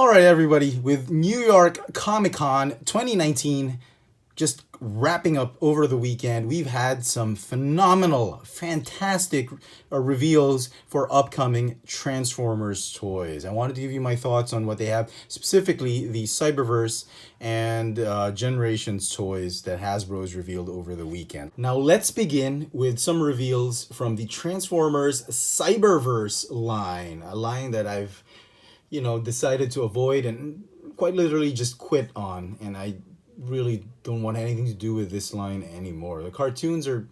All right, everybody, with New York Comic-Con 2019 just wrapping up over the weekend, we've had some phenomenal, fantastic reveals for upcoming Transformers toys. I wanted to give you my thoughts on what they have, specifically the Cyberverse and Generations toys that Hasbro's revealed over the weekend. Now, let's begin with some reveals from the Transformers Cyberverse line, a line that I've decided to avoid and quite literally just quit on. And I really don't want anything to do with this line anymore. The cartoons are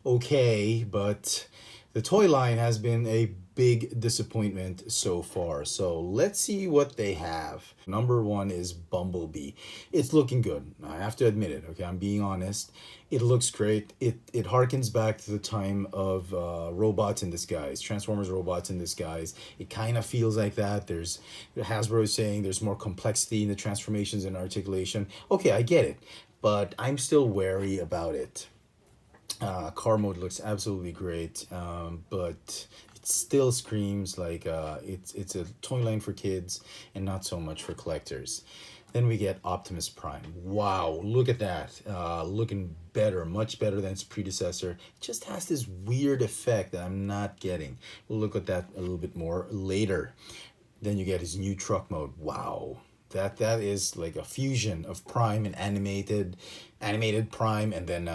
okay, but the toy line has been a big disappointment so far. So let's see what they have. Number one is Bumblebee. It's looking good. I have to admit it. Okay, I'm being honest. It looks great. It harkens back to the time of robots in disguise, Transformers robots in disguise. It kind of feels like that. There's Hasbro is saying there's more complexity in the transformations and articulation. Okay, I get it, but I'm still wary about it. Car mode looks absolutely great, but it still screams like it's a toy line for kids and not so much for collectors. Then we get Optimus Prime. Wow, look at that. Looking better, much better than its predecessor. It just has this weird effect that I'm not getting. We'll look at that a little bit more later. Then you get his new truck mode. Wow. That is like a fusion of Prime and animated Prime, and then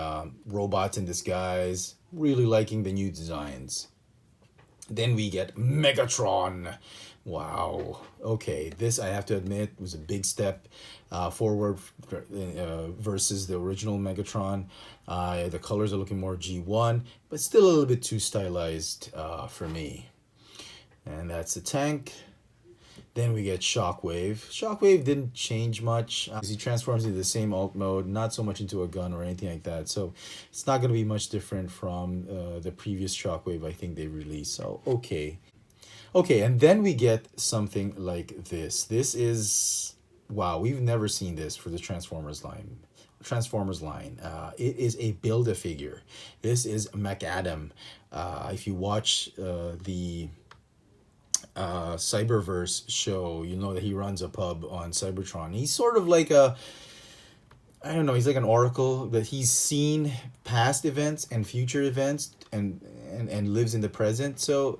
robots in disguise. Really liking the new designs. Then we get Megatron. Wow. Okay, this I have to admit was a big step forward versus the original Megatron. The colors are looking more G1, but still a little bit too stylized for me. And that's the tank. Then we get Shockwave. Shockwave didn't change much. He transforms into the same alt mode, not so much into a gun or anything like that. So it's not going to be much different from the previous Shockwave I think they released. So, okay. Okay, and then we get something like this. This is, wow, we've never seen this for the Transformers line. It is a Build-A-Figure. This is McAdam. If you watch the Cyberverse show, you know that he runs a pub on Cybertron. He's sort of like I don't know, he's like an oracle that he's seen past events and future events and lives in the present. So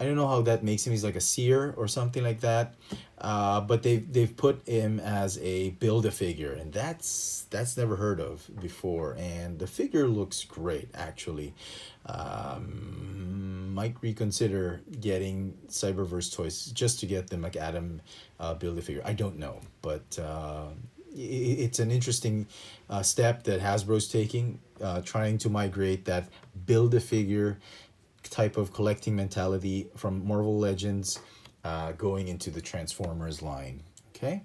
I don't know how that makes him. He's like a seer or something like that. But they've put him as a Build-A-Figure, and that's never heard of before. And the figure looks great, actually. Might reconsider getting Cyberverse toys just to get the McAdam Build-A-Figure. I don't know, but it's an interesting step that Hasbro's taking, trying to migrate that Build-A-Figure type of collecting mentality from Marvel Legends going into the Transformers line. Okay,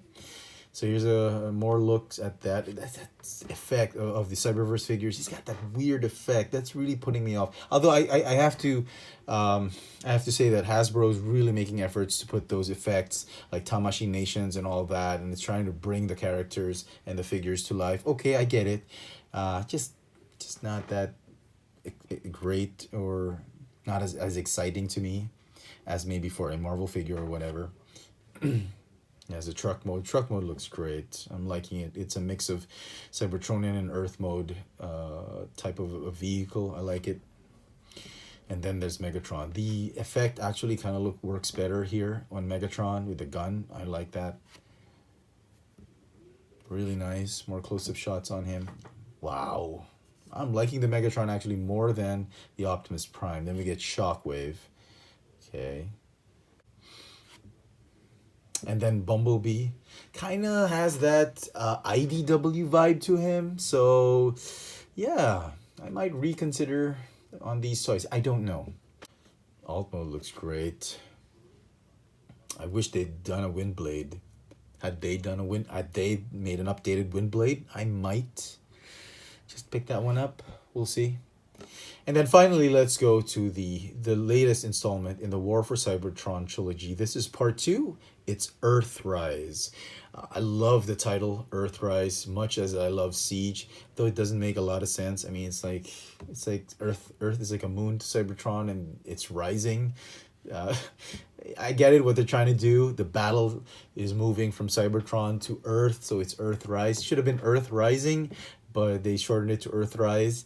so here's a more looks at that effect of the Cyberverse figures. He's got that weird effect that's really putting me off. Although I have to say that Hasbro is really making efforts to put those effects like Tamashii Nations and all that, and it's trying to bring the characters and the figures to life. Okay, I get it. Just not that great, or not as exciting to me as maybe for a Marvel figure or whatever. As a truck mode looks great. I'm liking it. It's a mix of Cybertronian and Earth mode type of a vehicle. I like it. And then there's Megatron. The effect actually kind of works better here on Megatron with the gun. I like that. Really nice. More close-up shots on him. Wow. I'm liking the Megatron actually more than the Optimus Prime. Then we get Shockwave. Okay. And then Bumblebee kind of has that IDW vibe to him. So, yeah, I might reconsider on these toys. I don't know. Alt mode looks great. I wish they'd done a Windblade. Had they made an updated Windblade, I might just pick that one up. We'll see. And then finally, let's go to the latest installment in the War for Cybertron trilogy. This is part 2. It's Earthrise. I love the title Earthrise, much as I love Siege, though it doesn't make a lot of sense. I mean, it's like Earth is like a moon to Cybertron, and it's rising. Uh, I get it what they're trying to do. The battle is moving from Cybertron to Earth, so it's Earthrise. Should have been Earth Rising, but they shortened it to Earthrise.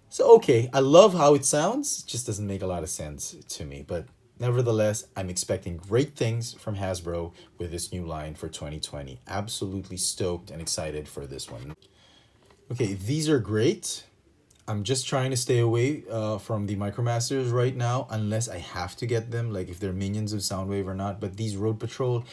So okay, I love how it sounds. It just doesn't make a lot of sense to me. But nevertheless, I'm expecting great things from Hasbro with this new line for 2020. Absolutely stoked and excited for this one. Okay, these are great. I'm just trying to stay away from the Micromasters right now, unless I have to get them, like if they're minions of Soundwave or not. But these Road Patrol,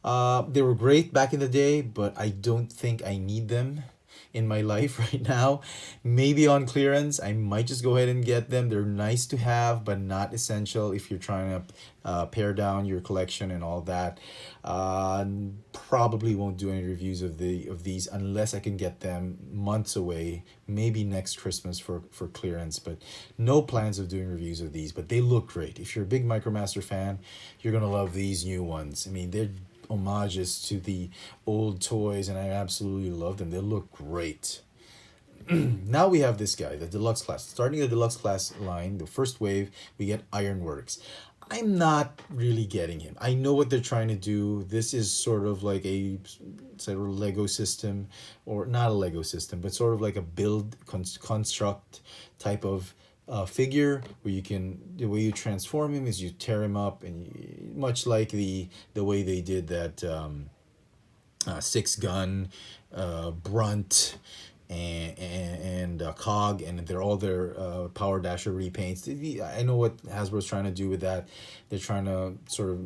they were great back in the day, but I don't think I need them in my life right now. Maybe on clearance, I might just go ahead and get them. They're nice to have, but not essential if you're trying to pare down your collection and all that. Uh, Probably won't do any reviews of these unless I can get them months away, maybe next Christmas for clearance. But no plans of doing reviews of these. But they look great. If you're a big Micromaster fan, you're gonna love these new ones. I mean, they're homages to the old toys, and I absolutely love them. They look great. Now we have this guy, the deluxe class. Starting the deluxe class line, the first wave, we get Ironworks. I'm not really getting him. I know what they're trying to do. This is sort of like a sort of Lego system, or not a Lego system, but sort of like a build construct type of figure where you can, the way you transform him is you tear him up, and much like the way they did that six gun Brunt and Cog, and they're all their Power Dasher repaints. I know what Hasbro's trying to do with that. They're trying to sort of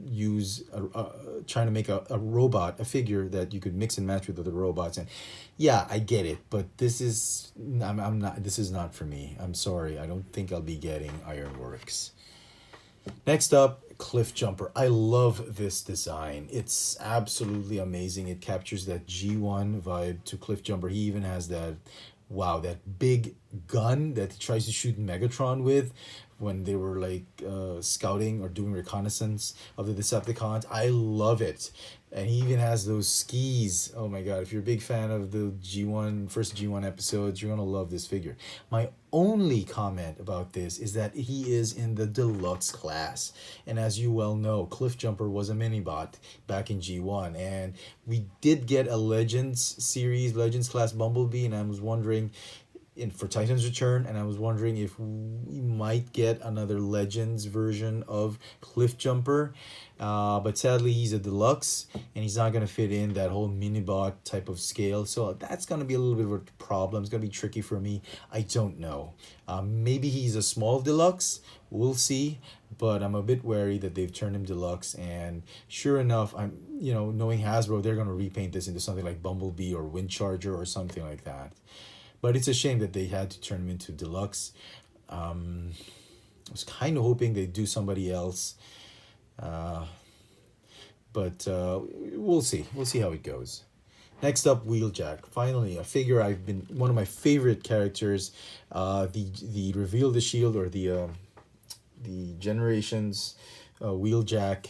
use trying to make a robot, a figure that you could mix and match with other robots. And yeah, I get it, but this is I'm not, this is not for me. I'm sorry, I don't think I'll be getting Ironworks. Next up, Cliff Jumper. I love this design. It's absolutely amazing. It captures that G1 vibe to Cliff Jumper. He even has that, wow, that big gun that he tries to shoot Megatron with when they were like scouting or doing reconnaissance of the Decepticons. I love it. And he even has those skis. Oh my god, if you're a big fan of the first G1 episodes, you're gonna love this figure. My only comment about this is that he is in the deluxe class. And as you well know, Cliff Jumper was a mini-bot back in G1. And we did get a Legends series, Legends class Bumblebee, and I was wondering, for Titan's Return, and I was wondering if we might get another Legends version of Cliff Jumper, but sadly he's a deluxe and he's not going to fit in that whole minibot type of scale, so that's going to be a little bit of a problem. It's going to be tricky for me. I don't know. Maybe he's a small deluxe, we'll see, but I'm a bit wary that they've turned him deluxe, and sure enough, I'm, you know, knowing Hasbro, they're going to repaint this into something like Bumblebee or Windcharger or something like that. But it's a shame that they had to turn him into deluxe. I was kind of hoping they'd do somebody else. But we'll see. We'll see how it goes. Next up, Wheeljack. Finally, a figure I've been, one of my favorite characters. The Reveal the Shield, or the Generations Wheeljack.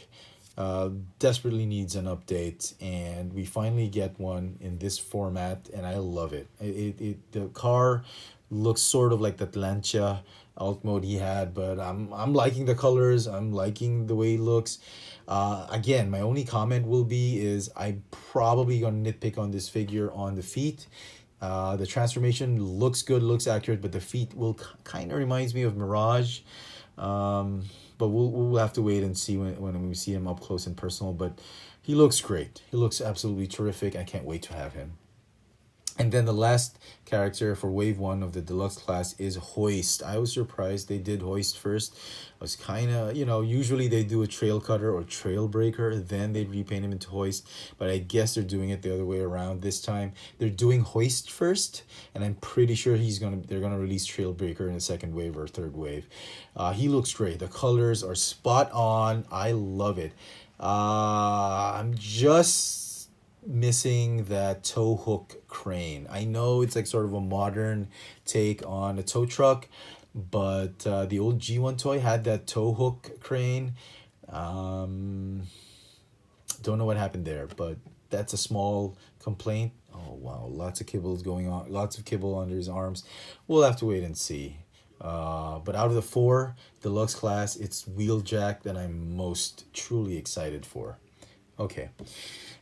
Desperately needs an update, and we finally get one in this format, and I love it. The car looks sort of like the Lancia alt mode he had, but I'm liking the colors. I'm liking the way he looks. Again, my only comment will be is I'm probably gonna nitpick on this figure on the feet. The transformation looks good, looks accurate, but the feet will kind of reminds me of Mirage. But we'll have to wait and see when we see him up close and personal. But he looks great. He looks absolutely terrific. I can't wait to have him. And then the last character for wave 1 of the deluxe class is Hoist. I was surprised they did Hoist first. I was kind of, you know, usually they do a Trail Cutter or Trail Breaker, then they repaint him into Hoist. But I guess they're doing it the other way around this time. They're doing Hoist first, and I'm pretty sure they're gonna release Trail Breaker in the second wave or third wave. He looks great. The colors are spot on. I love it. I'm just missing that tow hook crane. I know it's like sort of a modern take on a tow truck, but the old G1 toy had that tow hook crane. Don't know what happened there, but that's a small complaint. Oh wow, lots of kibbles going on, lots of kibble under his arms. We'll have to wait and see. But out of the 4 deluxe class, it's Wheeljack that I'm most truly excited for. Okay.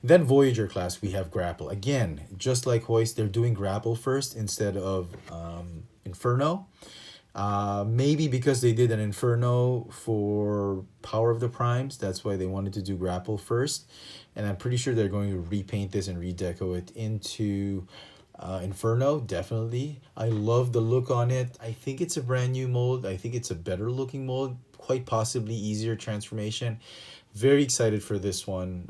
Then Voyager class, we have Grapple. Again, just like Hoist, they're doing Grapple first instead of Inferno. Maybe because they did an Inferno for Power of the Primes, that's why they wanted to do Grapple first. And I'm pretty sure they're going to repaint this and redeco it into Inferno, definitely. I love the look on it. I think it's a brand new mold. I think it's a better looking mold, quite possibly easier transformation. Very excited for this one.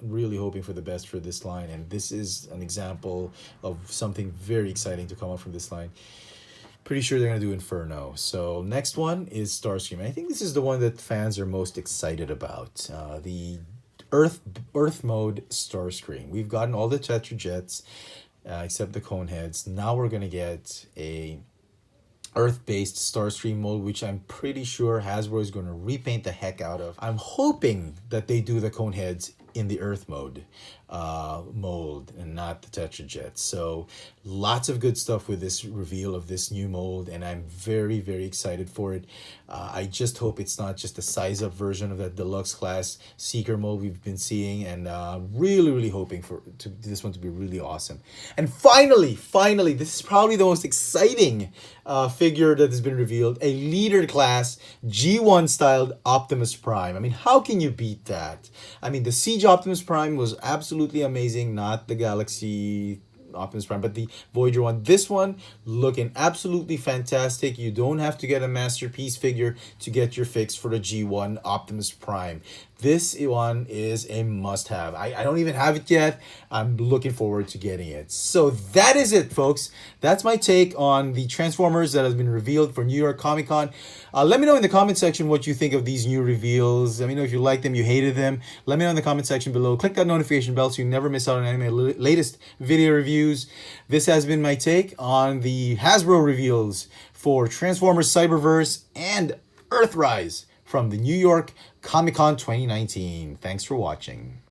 Really hoping for the best for this line. And this is an example of something very exciting to come up from this line. Pretty sure they're going to do Inferno. So next one is Starscream. I think this is the one that fans are most excited about. The Earth mode Starscream. We've gotten all the Tetrajets except the Coneheads. Now we're going to get a Earth-based Starscream mode, which I'm pretty sure Hasbro is going to repaint the heck out of. I'm hoping that they do the Coneheads in the Earth mode mold and not the Tetrajets. So lots of good stuff with this reveal of this new mold, and I'm very, very excited for it. I just hope it's not just a size-up version of that deluxe class Seeker mode we've been seeing, and really, really hoping for this one to be really awesome. And finally, this is probably the most exciting figure that has been revealed, a leader class G1 styled Optimus Prime. I mean, how can you beat that? I mean, the Siege Optimus Prime was absolutely amazing, not the Galaxy Optimus Prime, but the Voyager one. This one looking absolutely fantastic. You don't have to get a masterpiece figure to get your fix for the G1 Optimus Prime. This one is a must-have. I don't even have it yet. I'm looking forward to getting it. So that is it, folks. That's my take on the Transformers that has been revealed for New York Comic-Con. Let me know in the comment section what you think of these new reveals. Let me know if you liked them, you hated them. Let me know in the comment section below. Click that notification bell so you never miss out on any of my latest video reviews. This has been my take on the Hasbro reveals for Transformers Cyberverse and Earthrise from the New York Comic-Con 2019. Thanks for watching.